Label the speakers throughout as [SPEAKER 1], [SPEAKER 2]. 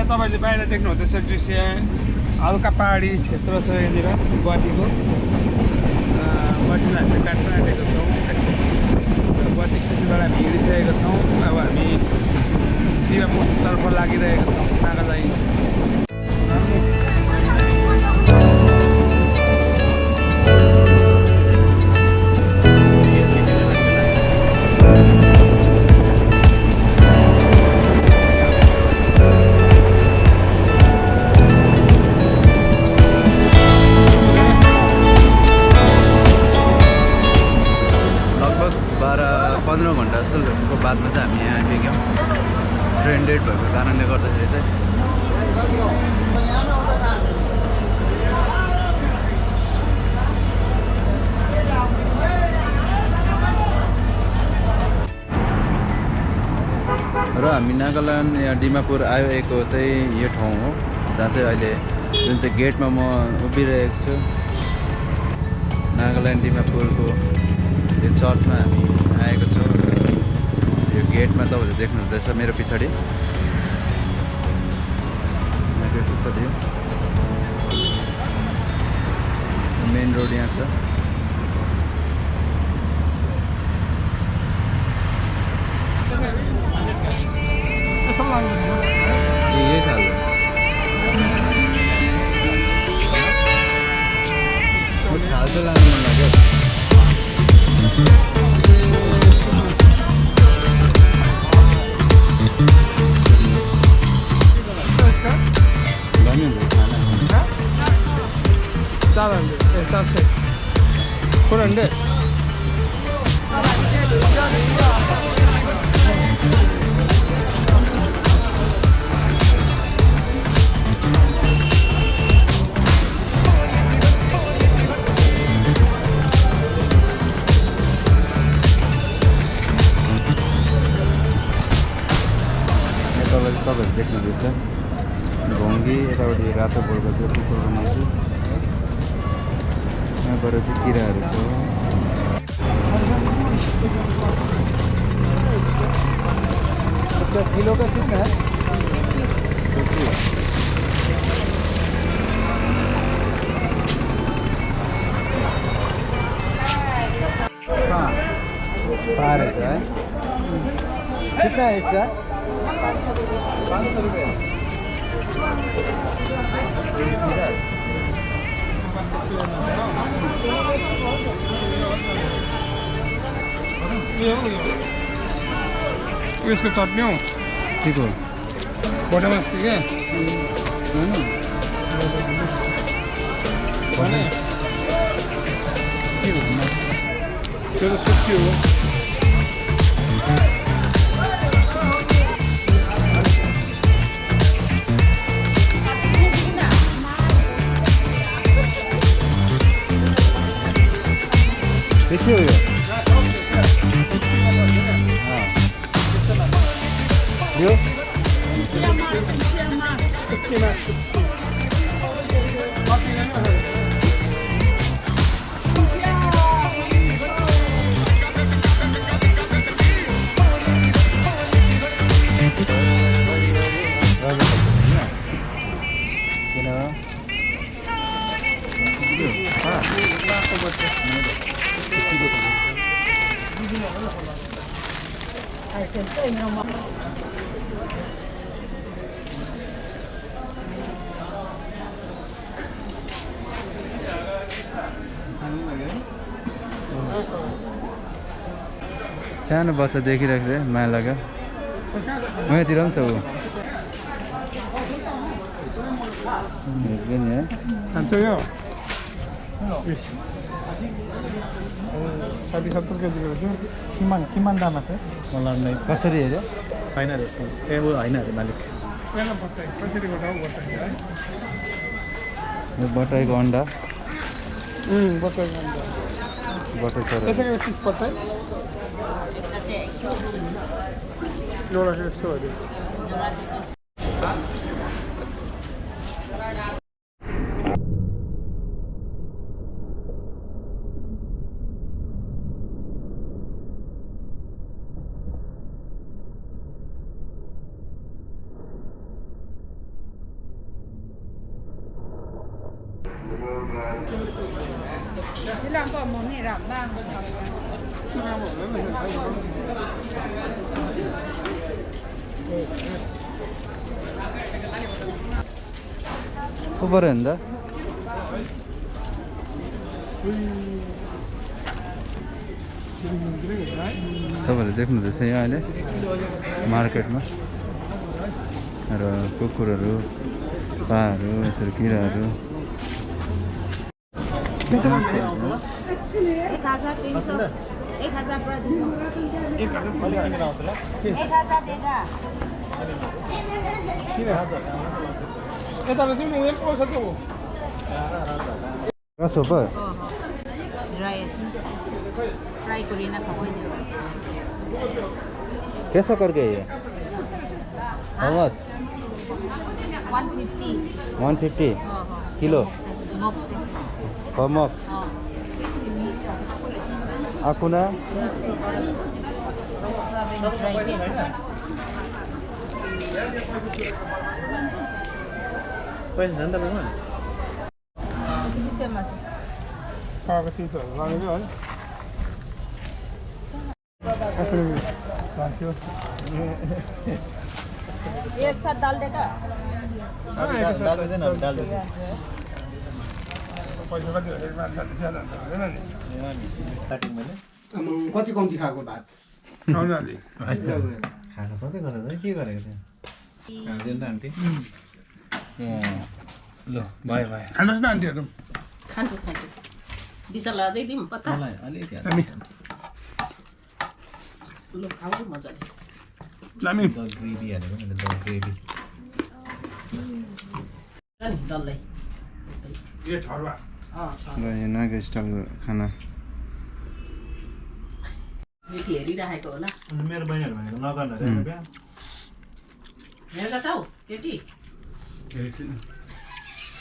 [SPEAKER 1] तपाईले बाहिर देख्नु हुँदैछ दृश्य हल्का पहाडी क्षेत्र छ यहाँनिर गुवाहाटीको गुवाहाटीमा हामीले काट्न आँटेको छौँ गुवाहाटी सिटीबाट हामी हिँडिसकेका छौँ अब हामी दिमापुरतर्फ लागिरहेका छौँ नागाल्यान्ड
[SPEAKER 2] को बादमा चाहिँ हामी यहाँ आइपुग्यौँ ट्रेन डेट भएको कारणले गर्दाखेरि चाहिँ र हामी नागाल्यान्ड यहाँ डिमापुर आएको चाहिँ यो ठाउँ हो जहाँ चाहिँ अहिले जुन चाहिँ गेटमा म उभिरहेको छु नागाल्यान्ड डिमापुरको यो चर्चमा हामी आएको छौँ यो गेटमा तपाईँहरूले देख्नुहुँदैछ मेरो पछाडि मेन रोड यहाँ छ यही खालको थाहा चाहिँ लानु मन लाग्यो तपाईँहरू देख्नुहुँदैछ भङ्गी यतापट्टि रातो बोर्डको चाहिँ कुकुर बनाउँछु यहाँबाट चाहिँ किराहरू छ किलो का कितना है पार है कितना है इसका 500 रुपये
[SPEAKER 1] यसको चटनी हो
[SPEAKER 2] ठीक हो
[SPEAKER 1] बटर मस्ती क्या त्यो त सुक्यो हो
[SPEAKER 2] देखियो यो यो सानो बच्चा देखिरहेको छ माया लाग्यो यहाँतिर पनि छ ऊ पनि है
[SPEAKER 1] खान्छ यो 60-70 केजीको रहेछ किमान दाम छ मलाई नै
[SPEAKER 2] कसरी हेऱ्यो
[SPEAKER 1] छैन रहेछ ए ऊ होइन अरे मालिक कसरी बताऊ
[SPEAKER 2] यो बटाईको अन्डा
[SPEAKER 1] बताएको
[SPEAKER 2] बटर छ
[SPEAKER 1] त्यसैको 30 पट्टाइ एउटा 100 अरे
[SPEAKER 3] Cái làm còn món này làm đang
[SPEAKER 2] Over and तपाईँहरूले देख्नुहुँदैछ यहाँ अहिले मार्केटमा र कुकुरहरू पाहरू यसरी किराहरू
[SPEAKER 3] 1000 देगा
[SPEAKER 2] Grasshopper?
[SPEAKER 3] Dry Fry kuri na kahoy niya
[SPEAKER 2] कैसा कर गए ये? How much?
[SPEAKER 3] 150
[SPEAKER 2] 150 kilo
[SPEAKER 3] Mok
[SPEAKER 2] per mug. Akuna?
[SPEAKER 3] Dry fish
[SPEAKER 2] Pues anda memang.
[SPEAKER 3] Bisa mas एक साथ डाल देगा
[SPEAKER 2] डाल दे ना डाल दे स्टार्टिङ मैले
[SPEAKER 4] कति कम्ती खाएको भात
[SPEAKER 2] खाएको सधैँ गरेर के गरेको थियो हाल्दैन त आन्टी ल बाई बाई
[SPEAKER 1] खानुहोस् न आन्टीहरू
[SPEAKER 3] खान्छु खान्छु विशाल अझै दिउँ पत्ता
[SPEAKER 2] मलाई अलिकति
[SPEAKER 3] लु खाऊ मजाले
[SPEAKER 1] लामी
[SPEAKER 2] डग ग्रेभी हालेको मैले डग ग्रेभी
[SPEAKER 3] डल्लै
[SPEAKER 1] यो ठरुवा
[SPEAKER 2] र यो नागा स्टाइलको खाना
[SPEAKER 3] केटी हेरिराखेको होला
[SPEAKER 2] मेरो बहिनीहरू भनेको नगर्नु रे बिहा
[SPEAKER 3] हेर्दा छौ केटी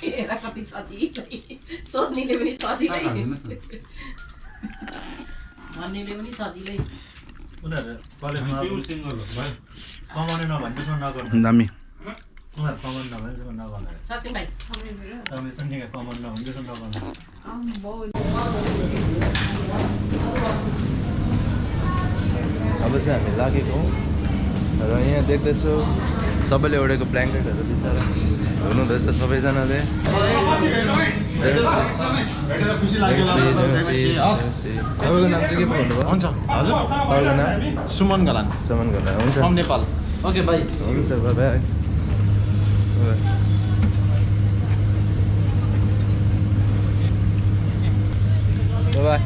[SPEAKER 3] हेर कति सजिलै सोध्नेले पनि सजिलै भन्नेले पनि सजिलै
[SPEAKER 2] उनीहरू कलेजमा कमाउने नभन्छ नगर्नु दामी उनीहरू कमाउने नभन्छ नगर्नु
[SPEAKER 3] सचिन भाइ
[SPEAKER 2] संसारका कमाउने नभन्छ नगर्नु अब चाहिँ हामी लागेको हौँ र यहाँ देख्दैछु सबैले ओढेको ब्ल्याङ्केटहरू बिचरा हुनुहुँदैछ सबैजनाले तपाईँको नाम चाहिँ के भन्नुभयो हुन्छ हजुर तपाईँको नाम सुमन गलान हुन्छ नेपाल ओके बाई हुन्छ बाई बाई बाई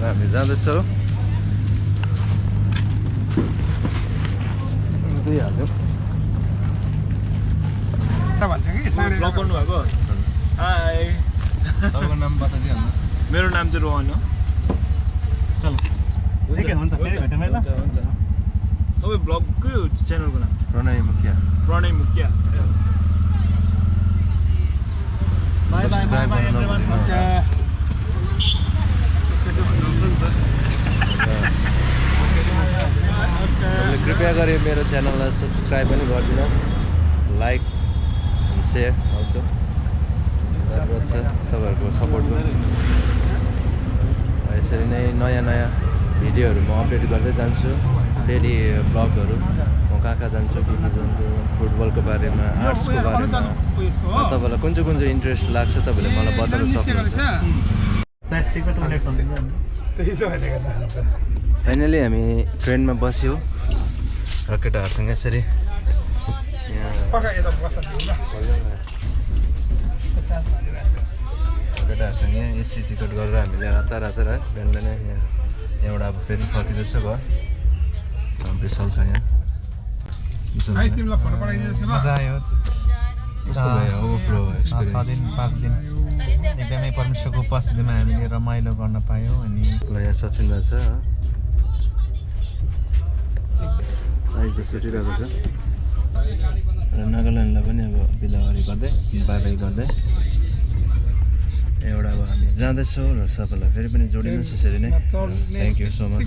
[SPEAKER 2] हामी जाँदैछौँ हाल्यो
[SPEAKER 1] भन्छ कि ब्लग गर्नु भएको हाई
[SPEAKER 2] तपाईँको नाम बताइदिइहाल्नुहोस्
[SPEAKER 1] मेरो नाम चाहिँ रोहन हो
[SPEAKER 2] चल ठिकै हुन्छ फेरि भेटौँ है ल
[SPEAKER 1] तपाईँ ब्लगकै हो च्यानलको नाम
[SPEAKER 2] Pranay Mukhiya
[SPEAKER 1] bye bye bye bye everyone
[SPEAKER 2] तपाईँले कृपया गरी मेरो च्यानललाई सब्सक्राइब पनि गरिदिनुहोस् लाइक सेयर आउँछ धन्यवाद छ तपाईँहरूको सपोर्टको यसरी नै नयाँ नयाँ भिडियोहरू म अपडेट गर्दै जान्छु डेली ब्लगहरू म कहाँ जान्छु के जान्छु फुटबलको बारेमा आर्ट्सको बारेमा तपाईँलाई कुन चाहिँ इन्ट्रेस्ट लाग्छ तपाईँले मलाई बताउन सक्नुहुन्छ फाइनली हामी ट्रेनमा बस्यौँ र केटाहरूसँग यसरी केटाहरूसँग एसी टिकट गरेर हामीले हतार है बिहान बिहानै यहाँबाट अब फेरि फर्किँदैछ घर विशाल छ यहाँ
[SPEAKER 4] मजा आयो
[SPEAKER 2] कस्तो भयो ओभरफ्लो
[SPEAKER 4] 6 दिन 5 दिन एकदमै परमेश्वरको उपस्थितिमा हामीले रमाइलो गर्न पायौँ अनि
[SPEAKER 2] ल यहाँ सचिन दाइ छ आइज त सुटिरहेको छ र नागाल्यान्डलाई पनि अब बिदावारी गर्दै बाई बाई गर्दै एउटा अब हामी जाँदैछौँ र सबैलाई फेरि पनि जोडिनुहोस् यसरी नै थ्याङ्क यू सो मच